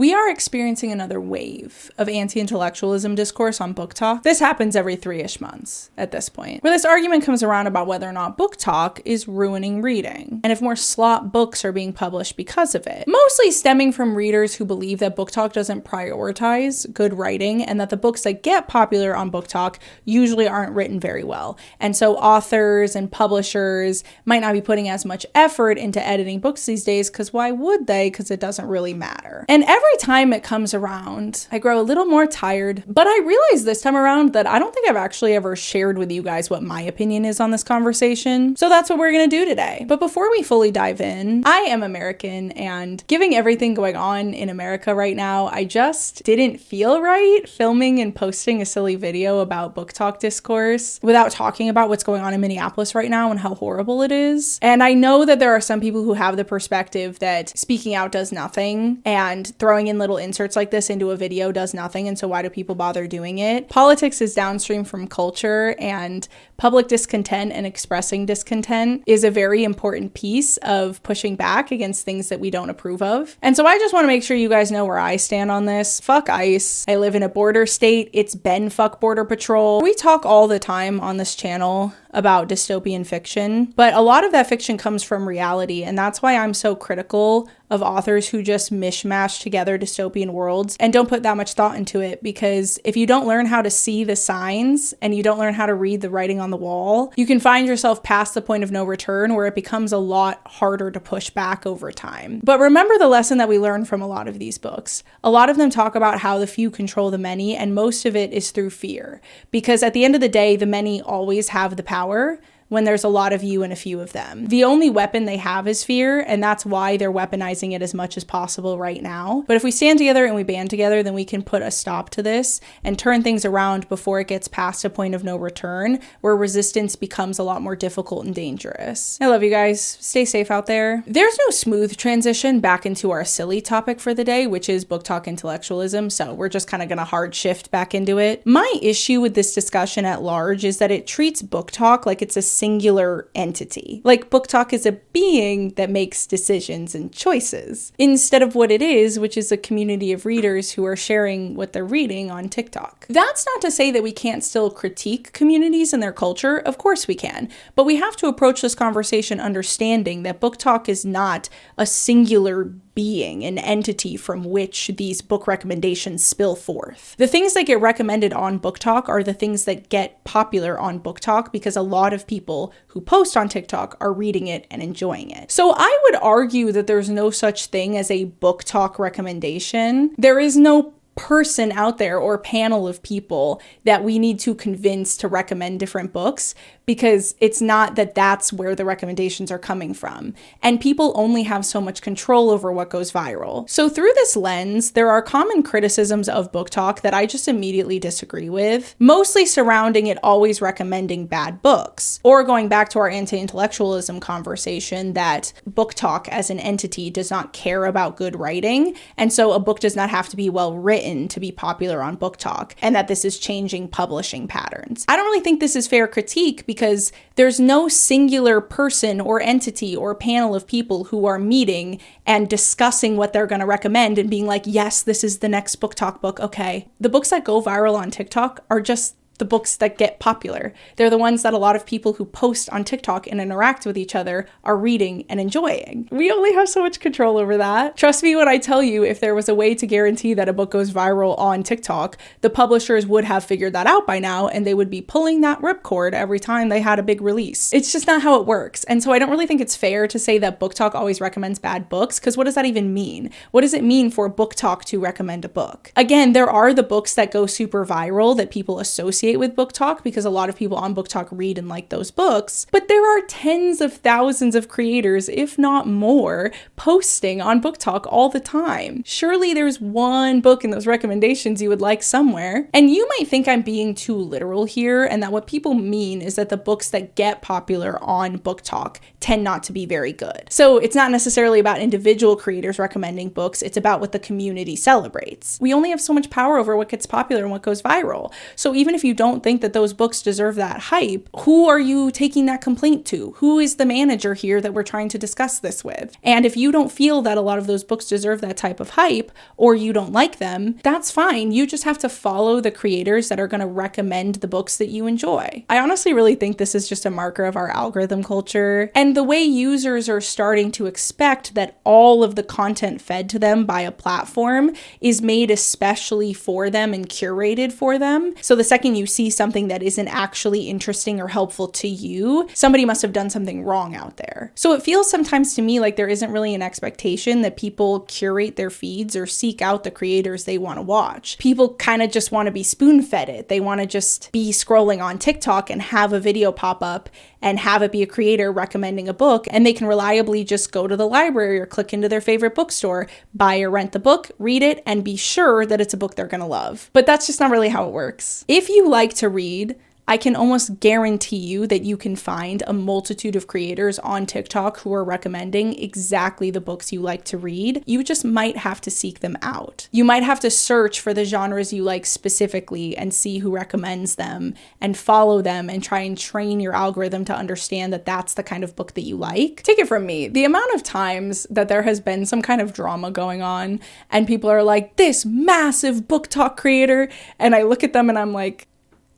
We are experiencing another wave of anti-intellectualism discourse on booktok. This happens every 3-ish months at this point, where this argument comes around about whether or not booktok is ruining reading, and if more slop books are being published because of it. Mostly stemming from readers who believe that booktok doesn't prioritize good writing, and that the books that get popular on booktok usually aren't written very well. And so authors and publishers might not be putting as much effort into editing books these days, because why would they? Because it doesn't really matter. And every time it comes around, I grow a little more tired, but I realize this time around that I don't think I've actually ever shared with you guys what my opinion is on this conversation. So that's what we're gonna do today. But before we fully dive in, I am American, and given everything going on in America right now, I just didn't feel right filming and posting a silly video about booktok discourse without talking about what's going on in Minneapolis right now and how horrible it is. And I know that there are some people who have the perspective that speaking out does nothing, and throwing in little inserts like this into a video does nothing, and so why do people bother doing it? Politics is downstream from culture, and public discontent and expressing discontent is a very important piece of pushing back against things that we don't approve of. And so I just want to make sure you guys know where I stand on this. Fuck ICE. I live in a border state. It's been fuck Border Patrol. We talk all the time on this channel about dystopian fiction, but a lot of that fiction comes from reality, and that's why I'm so critical of authors who just mishmash together dystopian worlds and don't put that much thought into it, because if you don't learn how to see the signs and you don't learn how to read the writing on the wall, you can find yourself past the point of no return where it becomes a lot harder to push back over time. But remember the lesson that we learn from a lot of these books. A lot of them talk about how the few control the many, and most of it is through fear, because at the end of the day, the many always have the power when there's a lot of you and a few of them. The only weapon they have is fear, and that's why they're weaponizing it as much as possible right now. But if we stand together and we band together, then we can put a stop to this and turn things around before it gets past a point of no return, where resistance becomes a lot more difficult and dangerous. I love you guys. Stay safe out there. There's no smooth transition back into our silly topic for the day, which is booktok intellectualism, so we're just kind of gonna hard shift back into it. My issue with this discussion at large is that it treats booktok like it's a singular entity. Like booktok is a being that makes decisions and choices, instead of what it is, which is a community of readers who are sharing what they're reading on TikTok. That's not to say that we can't still critique communities and their culture. Of course we can, but we have to approach this conversation understanding that booktok is not a singular being, an entity from which these book recommendations spill forth. The things that get recommended on booktok are the things that get popular on booktok, because a lot of people who post on TikTok are reading it and enjoying it. So I would argue that there's no such thing as a booktok recommendation. There is no person out there or panel of people that we need to convince to recommend different books, because it's not that that's where the recommendations are coming from. And people only have so much control over what goes viral. So through this lens, there are common criticisms of booktok that I just immediately disagree with, mostly surrounding it always recommending bad books, or going back to our anti-intellectualism conversation that booktok as an entity does not care about good writing, and so a book does not have to be well written to be popular on booktok, and that this is changing publishing patterns. I don't really think this is fair critique, because there's no singular person or entity or panel of people who are meeting and discussing what they're going to recommend and being like, yes, this is the next booktok book. Okay. The books that go viral on TikTok are just the books that get popular. They're the ones that a lot of people who post on TikTok and interact with each other are reading and enjoying. We only have so much control over that. Trust me when I tell you, if there was a way to guarantee that a book goes viral on TikTok, the publishers would have figured that out by now, and they would be pulling that ripcord every time they had a big release. It's just not how it works. And so I don't really think it's fair to say that booktok always recommends bad books, because what does that even mean? What does it mean for booktok to recommend a book? Again, there are the books that go super viral that people associate with booktok, because a lot of people on booktok read and like those books, but there are tens of thousands of creators, if not more, posting on booktok all the time. Surely there's one book in those recommendations you would like somewhere. And you might think I'm being too literal here, and that what people mean is that the books that get popular on booktok tend not to be very good. So it's not necessarily about individual creators recommending books, it's about what the community celebrates. We only have so much power over what gets popular and what goes viral. So even if you you don't think that those books deserve that hype, who are you taking that complaint to? Who is the manager here that we're trying to discuss this with? And if you don't feel that a lot of those books deserve that type of hype, or you don't like them, that's fine. You just have to follow the creators that are going to recommend the books that you enjoy. I honestly really think this is just a marker of our algorithm culture and the way users are starting to expect that all of the content fed to them by a platform is made especially for them and curated for them. So the second you see something that isn't actually interesting or helpful to you, somebody must have done something wrong out there. So it feels sometimes to me like there isn't really an expectation that people curate their feeds or seek out the creators they want to watch. People kind of just want to be spoon-fed it. They want to just be scrolling on TikTok and have a video pop up and have it be a creator recommending a book, and they can reliably just go to the library or click into their favorite bookstore, buy or rent the book, read it, and be sure that it's a book they're gonna love. But that's just not really how it works. If you like to read, I can almost guarantee you that you can find a multitude of creators on TikTok who are recommending exactly the books you like to read. You just might have to seek them out. You might have to search for the genres you like specifically and see who recommends them and follow them and try and train your algorithm to understand that that's the kind of book that you like. Take it from me, the amount of times that there has been some kind of drama going on and people are like, this massive BookTok creator, and I look at them and I'm like,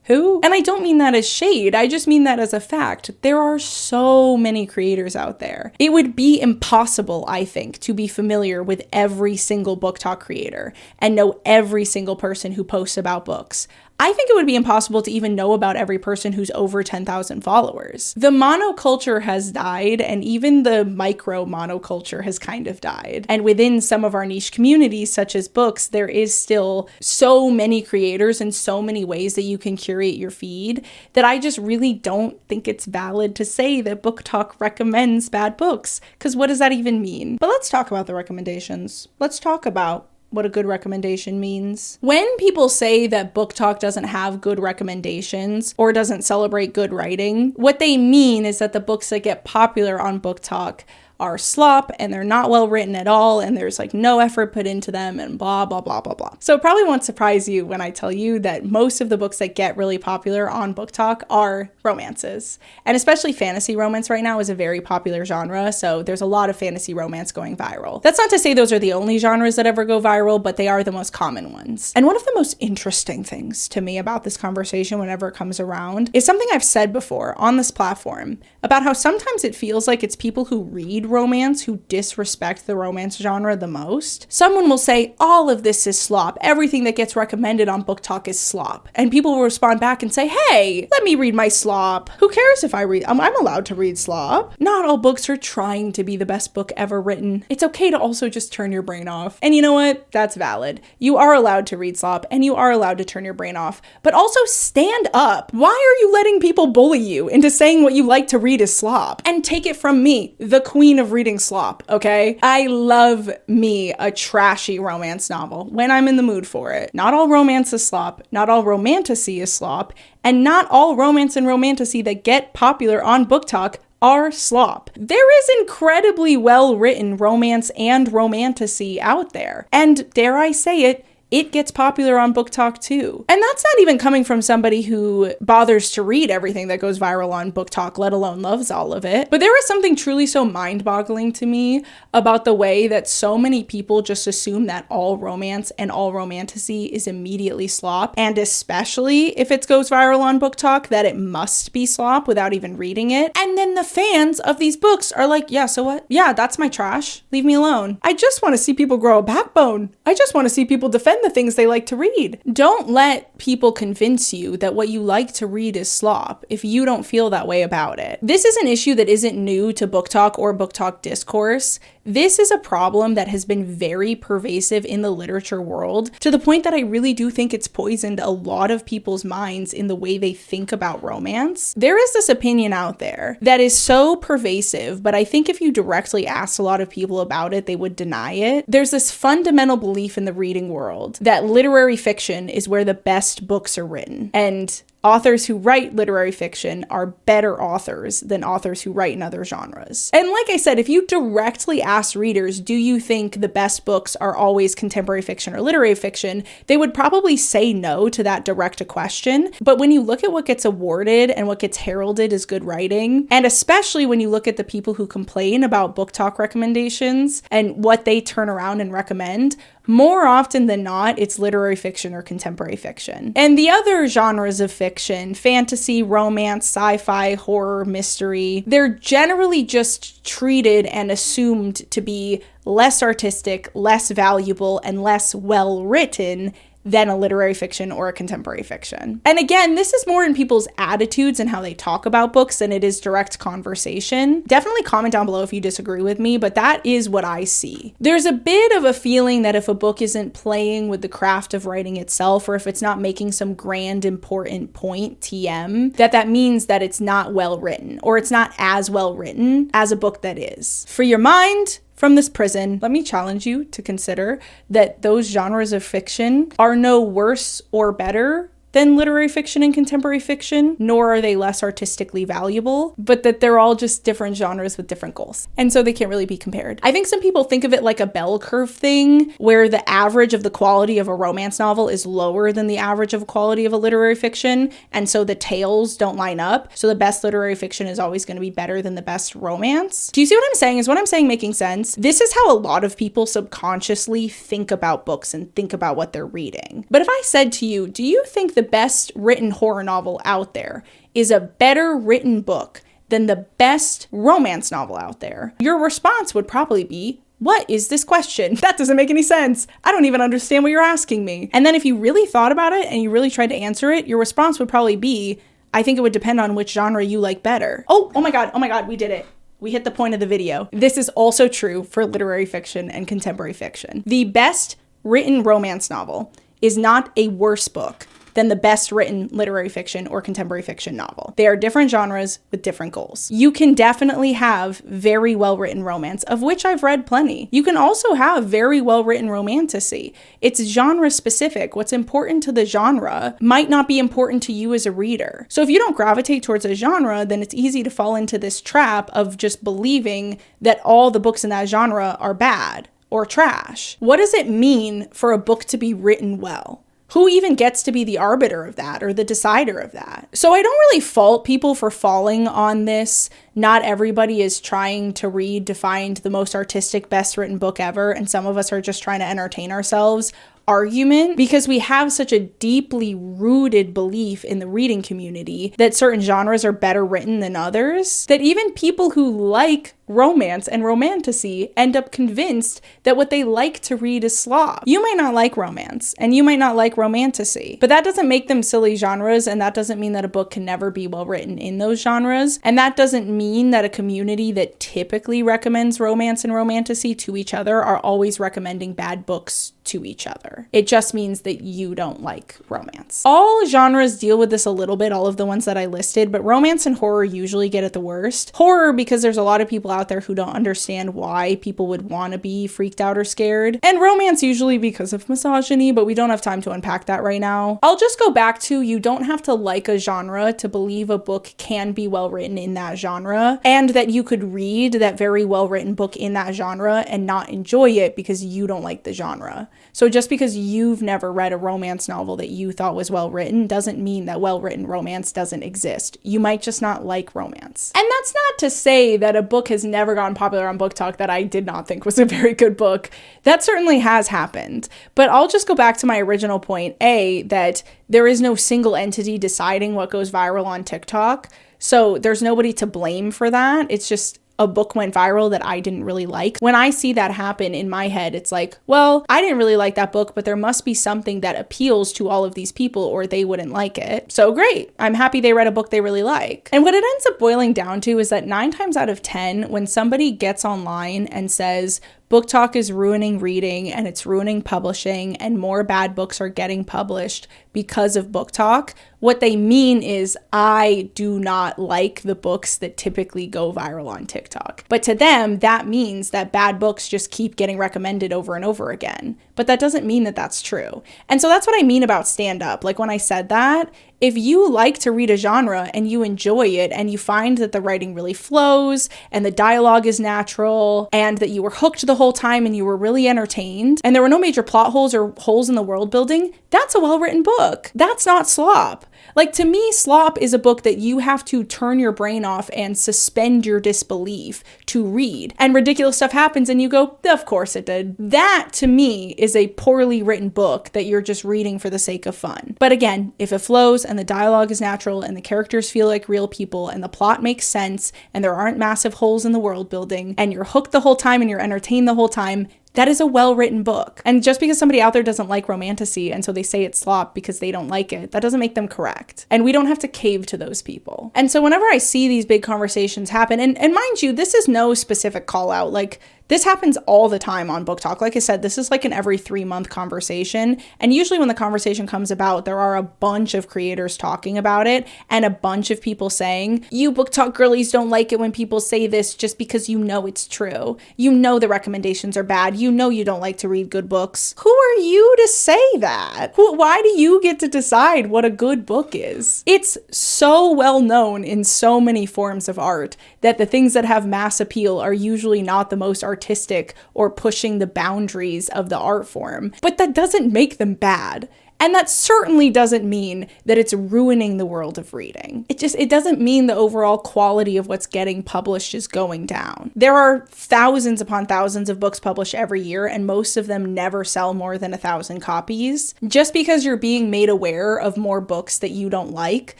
who? And I don't mean that as shade, I just mean that as a fact. There are so many creators out there. It would be impossible, I think, to be familiar with every single BookTok creator and know every single person who posts about books. I think it would be impossible to even know about every person who's over 10,000 followers. The monoculture has died, and even the micro monoculture has kind of died. And within some of our niche communities, such as books, there is still so many creators and so many ways that you can curate your feed that I just really don't think it's valid to say that BookTok recommends bad books. Because what does that even mean? But let's talk about the recommendations. Let's talk about what a good recommendation means. When people say that BookTok doesn't have good recommendations or doesn't celebrate good writing, what they mean is that the books that get popular on BookTok are slop and they're not well written at all and there's like no effort put into them and blah, blah, blah, blah, blah. So it probably won't surprise you when I tell you that most of the books that get really popular on BookTok are romances. And especially fantasy romance right now is a very popular genre, so there's a lot of fantasy romance going viral. That's not to say those are the only genres that ever go viral, but they are the most common ones. And one of the most interesting things to me about this conversation whenever it comes around is something I've said before on this platform about how sometimes it feels like it's people who read romance who disrespect the romance genre the most. Someone will say, all of this is slop. Everything that gets recommended on BookTok is slop. And people will respond back and say, hey, let me read my slop. Who cares if I read? I'm allowed to read slop. Not all books are trying to be the best book ever written. It's okay to also just turn your brain off. And you know what? That's valid. You are allowed to read slop and you are allowed to turn your brain off, but also stand up. Why are you letting people bully you into saying what you like to read is slop? And take it from me, the queen of reading slop, okay? I love me a trashy romance novel when I'm in the mood for it. Not all romance is slop, not all romantasy is slop, and not all romance and romantasy that get popular on BookTok are slop. There is incredibly well-written romance and romantasy out there. And dare I say it, it gets popular on BookTok too. And that's not even coming from somebody who bothers to read everything that goes viral on BookTok, let alone loves all of it. But there is something truly so mind-boggling to me about the way that so many people just assume that all romance and all romantasy is immediately slop, and especially if it goes viral on BookTok, that it must be slop without even reading it. And then the fans of these books are like, yeah, so what? Yeah, that's my trash. Leave me alone. I just want to see people grow a backbone. I just want to see people defend the things they like to read. Don't let people convince you that what you like to read is slop if you don't feel that way about it. This is an issue that isn't new to BookTok or BookTok discourse. This is a problem that has been very pervasive in the literature world, to the point that I really do think it's poisoned a lot of people's minds in the way they think about romance. There is this opinion out there that is so pervasive, but I think if you directly asked a lot of people about it, they would deny it. There's this fundamental belief in the reading world that literary fiction is where the best books are written. And authors who write literary fiction are better authors than authors who write in other genres. And like I said, if you directly ask readers, do you think the best books are always contemporary fiction or literary fiction, they would probably say no to that direct question. But when you look at what gets awarded and what gets heralded as good writing, and especially when you look at the people who complain about BookTok recommendations and what they turn around and recommend, more often than not, it's literary fiction or contemporary fiction. And the other genres of fiction, fantasy, romance, sci-fi, horror, mystery, they're generally just treated and assumed to be less artistic, less valuable, and less well-written than a literary fiction or a contemporary fiction. And again, this is more in people's attitudes and how they talk about books than it is direct conversation. Definitely comment down below if you disagree with me, but that is what I see. There's a bit of a feeling that if a book isn't playing with the craft of writing itself, or if it's not making some grand important point, TM, that means that it's not well written, or it's not as well written as a book that is. For your mind, from this prison, let me challenge you to consider that those genres of fiction are no worse or better than literary fiction and contemporary fiction, nor are they less artistically valuable, but that they're all just different genres with different goals. And so they can't really be compared. I think some people think of it like a bell curve thing, where the average of the quality of a romance novel is lower than the average of the quality of a literary fiction, and so the tails don't line up. So the best literary fiction is always going to be better than the best romance. Do you see what I'm saying? Is what I'm saying making sense? This is how a lot of people subconsciously think about books and think about what they're reading. But if I said to you, do you think the best written horror novel out there is a better written book than the best romance novel out there? Your response would probably be, what is this question? That doesn't make any sense. I don't even understand what you're asking me. And then if you really thought about it and you really tried to answer it, your response would probably be, I think it would depend on which genre you like better. Oh my God, we did it. We hit the point of the video. This is also true for literary fiction and contemporary fiction. The best written romance novel is not a worse book than the best written literary fiction or contemporary fiction novel. They are different genres with different goals. You can definitely have very well-written romance, of which I've read plenty. You can also have very well-written romantasy. It's genre specific. What's important to the genre might not be important to you as a reader. So if you don't gravitate towards a genre, then it's easy to fall into this trap of just believing that all the books in that genre are bad or trash. What does it mean for a book to be written well? Who even gets to be the arbiter of that or the decider of that? So I don't really fault people for falling on this. Not everybody is trying to read to find the most artistic, best written book ever, and some of us are just trying to entertain ourselves argument, because we have such a deeply rooted belief in the reading community that certain genres are better written than others, that even people who like romance and romantasy end up convinced that what they like to read is slop. You might not like romance and you might not like romantasy, but that doesn't make them silly genres, and that doesn't mean that a book can never be well written in those genres, and that doesn't mean that a community that typically recommends romance and romantasy to each other are always recommending bad books to each other. It just means that you don't like romance. All genres deal with this a little bit, all of the ones that I listed, but romance and horror usually get it the worst. Horror, because there's a lot of people out there who don't understand why people would want to be freaked out or scared. And romance usually because of misogyny, but we don't have time to unpack that right now. I'll just go back to, you don't have to like a genre to believe a book can be well written in that genre, and that you could read that very well written book in that genre and not enjoy it because you don't like the genre. So just because you've never read a romance novel that you thought was well written doesn't mean that well written romance doesn't exist. You might just not like romance. And that's not to say that a book has never gotten popular on BookTok that I did not think was a very good book. That certainly has happened. But I'll just go back to my original point, that there is no single entity deciding what goes viral on TikTok. So there's nobody to blame for that. It's just a book went viral that I didn't really like. When I see that happen in my head, it's like, well, I didn't really like that book, but there must be something that appeals to all of these people or they wouldn't like it. So great. I'm happy they read a book they really like. And what it ends up boiling down to is that 9 times out of 10, when somebody gets online and says, BookTok is ruining reading and it's ruining publishing and more bad books are getting published because of BookTok, what they mean is, I do not like the books that typically go viral on TikTok. But to them, that means that bad books just keep getting recommended over and over again. But that doesn't mean that that's true. And so that's what I mean about stand up. Like when I said that, if you like to read a genre and you enjoy it and you find that the writing really flows and the dialogue is natural and that you were hooked the whole time and you were really entertained and there were no major plot holes or holes in the world building, that's a well-written book. That's not slop. Like, to me, slop is a book that you have to turn your brain off and suspend your disbelief to read. And ridiculous stuff happens and you go, of course it did. That, to me, is a poorly written book that you're just reading for the sake of fun. But again, if it flows and the dialogue is natural and the characters feel like real people and the plot makes sense and there aren't massive holes in the world building and you're hooked the whole time and you're entertained the whole time, that is a well-written book. And just because somebody out there doesn't like romantasy and so they say it's slop because they don't like it, that doesn't make them correct. And we don't have to cave to those people. And so whenever I see these big conversations happen, and mind you, this is no specific call out, like this happens all the time on BookTok. Like I said, this is like an every 3-month conversation. And usually when the conversation comes about, there are a bunch of creators talking about it and a bunch of people saying, you BookTok girlies don't like it when people say this just because you know it's true. You know the recommendations are bad. You know you don't like to read good books. Who are you to say that? Why do you get to decide what a good book is? It's so well known in so many forms of art that the things that have mass appeal are usually not the most artistic or pushing the boundaries of the art form, but that doesn't make them bad. And that certainly doesn't mean that it's ruining the world of reading. It doesn't mean the overall quality of what's getting published is going down. There are thousands upon thousands of books published every year, and most of them never sell more than 1,000 copies. Just because you're being made aware of more books that you don't like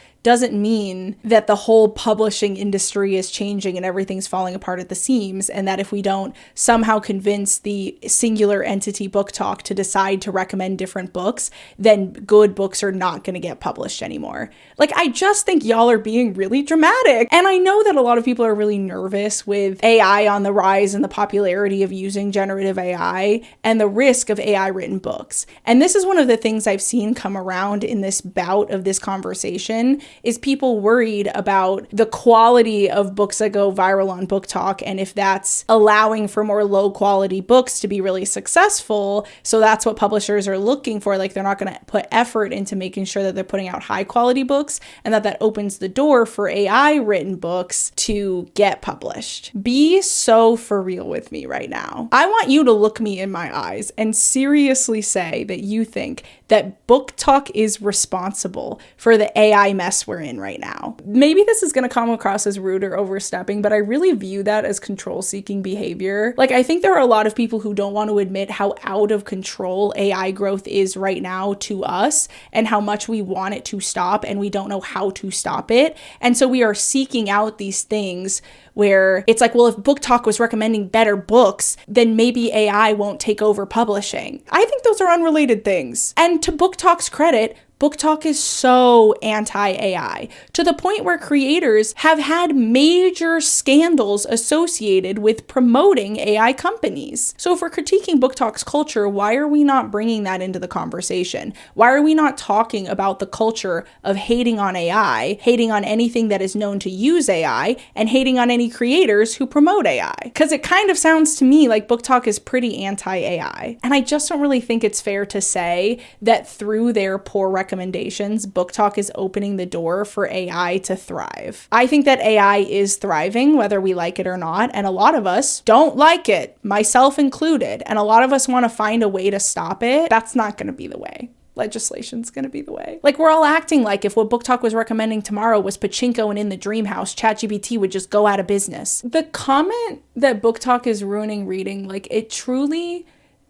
doesn't mean that the whole publishing industry is changing and everything's falling apart at the seams, and that if we don't somehow convince the singular entity BookTok to decide to recommend different books, then good books are not going to get published anymore. Like, I just think y'all are being really dramatic. And I know that a lot of people are really nervous with AI on the rise and the popularity of using generative AI and the risk of AI written books. And this is one of the things I've seen come around in this bout of this conversation, is people worried about the quality of books that go viral on BookTok and if that's allowing for more low quality books to be really successful. So that's what publishers are looking for. Like, they're not going to put effort into making sure that they're putting out high quality books, and that opens the door for AI written books to get published. Be so for real with me right now. I want you to look me in my eyes and seriously say that you think that BookTok is responsible for the AI mess we're in right now. Maybe this is going to come across as rude or overstepping, but I really view that as control-seeking behavior. Like, I think there are a lot of people who don't want to admit how out of control AI growth is right now to us and how much we want it to stop, and we don't know how to stop it. And so we are seeking out these things where it's like, well, if BookTok was recommending better books, then maybe AI won't take over publishing. I think those are unrelated things. And to BookTok's credit, BookTok is so anti-AI, to the point where creators have had major scandals associated with promoting AI companies. So if we're critiquing BookTok's culture, why are we not bringing that into the conversation? Why are we not talking about the culture of hating on AI, hating on anything that is known to use AI, and hating on any creators who promote AI? Because it kind of sounds to me like BookTok is pretty anti-AI. And I just don't really think it's fair to say that through their poor recommendations, BookTok is opening the door for AI to thrive. I think that AI is thriving, whether we like it or not, and a lot of us don't like it, myself included, and a lot of us want to find a way to stop it. That's not going to be the way. Legislation's gonna be the way. Like, we're all acting like if what BookTok was recommending tomorrow was pachinko and In the Dream House, ChatGPT would just go out of business. The comment that BookTok is ruining reading, like, it truly...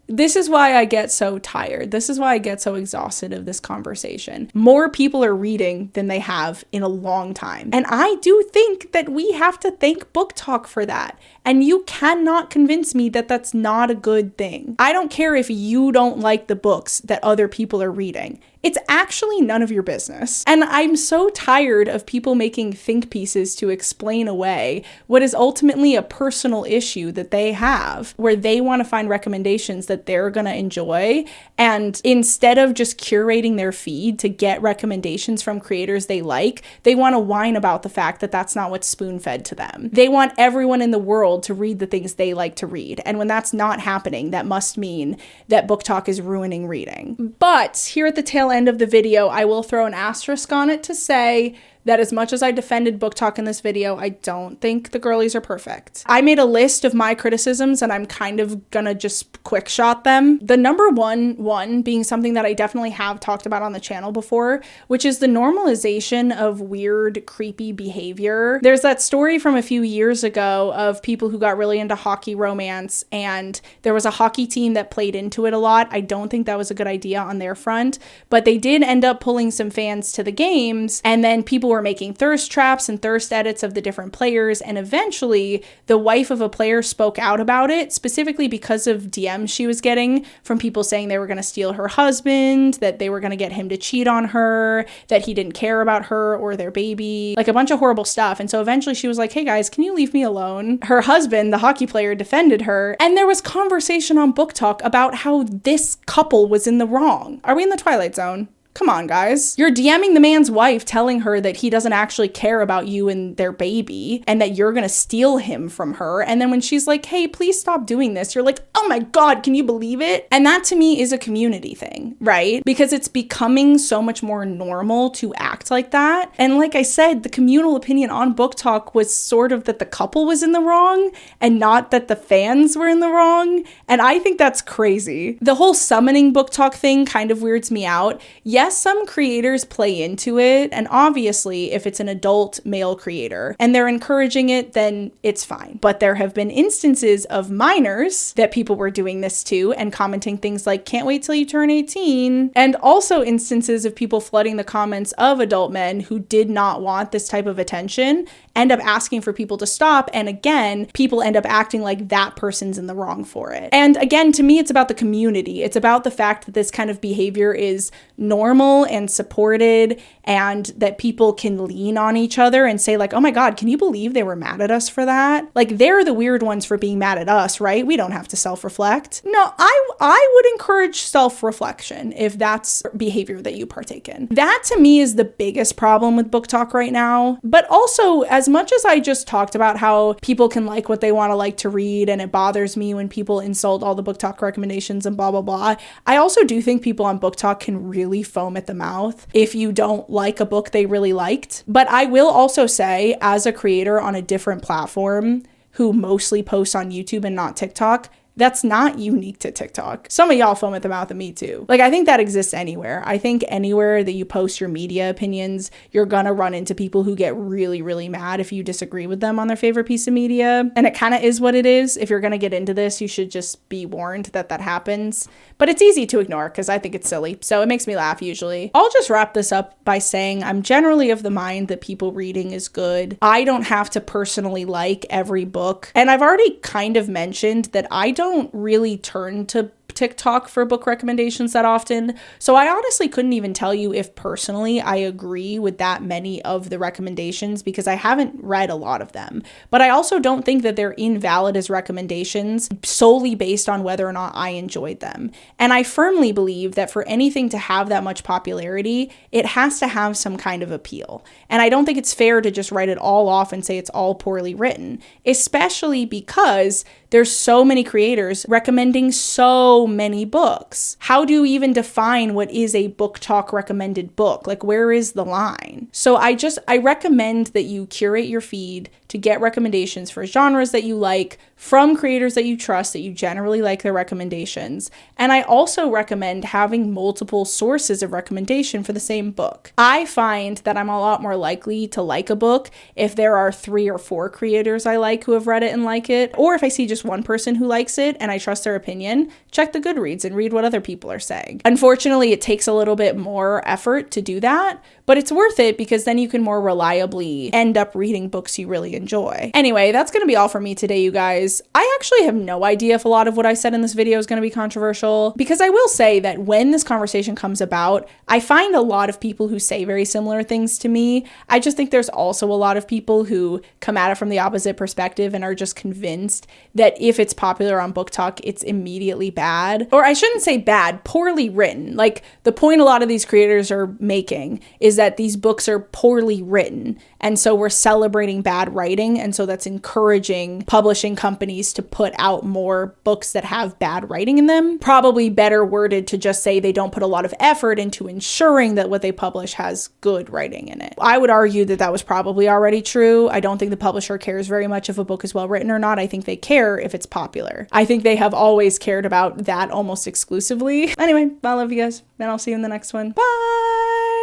This is why I get so tired. This is why I get so exhausted of this conversation. More people are reading than they have in a long time. And I do think that we have to thank BookTok for that. And you cannot convince me that that's not a good thing. I don't care if you don't like the books that other people are reading. It's actually none of your business. And I'm so tired of people making think pieces to explain away what is ultimately a personal issue that they have, where they want to find recommendations that that they're gonna enjoy. And instead of just curating their feed to get recommendations from creators they like, they want to whine about the fact that that's not what's spoon-fed to them. They want everyone in the world to read the things they like to read. And when that's not happening, that must mean that BookTok is ruining reading. But here at the tail end of the video, I will throw an asterisk on it to say that as much as I defended BookTok in this video, I don't think the girlies are perfect. I made a list of my criticisms and I'm kind of gonna just quick shot them. The number one being something that I definitely have talked about on the channel before, which is the normalization of weird, creepy behavior. There's that story from a few years ago of people who got really into hockey romance, and there was a hockey team that played into it a lot. I don't think that was a good idea on their front, but they did end up pulling some fans to the games, and then people were making thirst traps and thirst edits of the different players, and eventually the wife of a player spoke out about it, specifically because of DMs she was getting from people saying they were going to steal her husband, that they were going to get him to cheat on her, that he didn't care about her or their baby, like a bunch of horrible stuff. And so eventually she was like, hey guys, can you leave me alone? Her husband, the hockey player, defended her, and there was conversation on BookTok about how this couple was in the wrong. Are we in the Twilight Zone? Come on, guys. You're DMing the man's wife telling her that he doesn't actually care about you and their baby and that you're gonna steal him from her. And then when she's like, hey, please stop doing this, you're like, oh my God, can you believe it? And that to me is a community thing, right? Because it's becoming so much more normal to act like that. And like I said, the communal opinion on BookTok was sort of that the couple was in the wrong and not that the fans were in the wrong. And I think that's crazy. The whole summoning BookTok thing kind of weirds me out. Yes, some creators play into it, and obviously if it's an adult male creator and they're encouraging it, then it's fine. But there have been instances of minors that people were doing this to and commenting things like, can't wait till you turn 18. And also instances of people flooding the comments of adult men who did not want this type of attention, end up asking for people to stop. And again, people end up acting like that person's in the wrong for it. And again, to me, it's about the community. It's about the fact that this kind of behavior is normal and supported, and that people can lean on each other and say like, oh my God, can you believe they were mad at us for that? Like, they're the weird ones for being mad at us, right? We don't have to self-reflect. No, I would encourage self-reflection if that's behavior that you partake in. That to me is the biggest problem with BookTok right now. But also, as much as I just talked about how people can like what they want to like to read, and it bothers me when people insult all the BookTok recommendations and blah, blah, blah, I also do think people on BookTok can really foam at the mouth if you don't like a book they really liked. But I will also say, as a creator on a different platform who mostly posts on YouTube and not TikTok, that's not unique to TikTok. Some of y'all foam at the mouth at me too. Like, I think that exists anywhere. I think anywhere that you post your media opinions, you're gonna run into people who get really, really mad if you disagree with them on their favorite piece of media. And it kind of is what it is. If you're gonna get into this, you should just be warned that that happens. But it's easy to ignore because I think it's silly. So it makes me laugh usually. I'll just wrap this up by saying I'm generally of the mind that people reading is good. I don't have to personally like every book. And I've already kind of mentioned that I don't really turn to TikTok for book recommendations that often. So I honestly couldn't even tell you if personally I agree with that many of the recommendations because I haven't read a lot of them. But I also don't think that they're invalid as recommendations solely based on whether or not I enjoyed them. And I firmly believe that for anything to have that much popularity, it has to have some kind of appeal. And I don't think it's fair to just write it all off and say it's all poorly written, especially because there's so many creators recommending so many books. How do you even define what is a BookTok recommended book? Like, where is the line? So I recommend that you curate your feed to get recommendations for genres that you like from creators that you trust, that you generally like their recommendations. And I also recommend having multiple sources of recommendation for the same book. I find that I'm a lot more likely to like a book if there are 3 or 4 creators I like who have read it and like it, or if I see just one person who likes it and I trust their opinion, check the Goodreads and read what other people are saying. Unfortunately, it takes a little bit more effort to do that, but it's worth it because then you can more reliably end up reading books you really enjoy. Anyway, that's going to be all for me today, you guys. I actually have no idea if a lot of what I said in this video is going to be controversial, because I will say that when this conversation comes about, I find a lot of people who say very similar things to me. I just think there's also a lot of people who come at it from the opposite perspective and are just convinced that if it's popular on BookTok, it's immediately bad. bad, or I shouldn't say bad, poorly written. Like, the point a lot of these creators are making is that these books are poorly written. And so we're celebrating bad writing. And so that's encouraging publishing companies to put out more books that have bad writing in them. Probably better worded to just say they don't put a lot of effort into ensuring that what they publish has good writing in it. I would argue that that was probably already true. I don't think the publisher cares very much if a book is well written or not. I think they care if it's popular. I think they have always cared about that almost exclusively. Anyway, I love you guys, and I'll see you in the next one. Bye!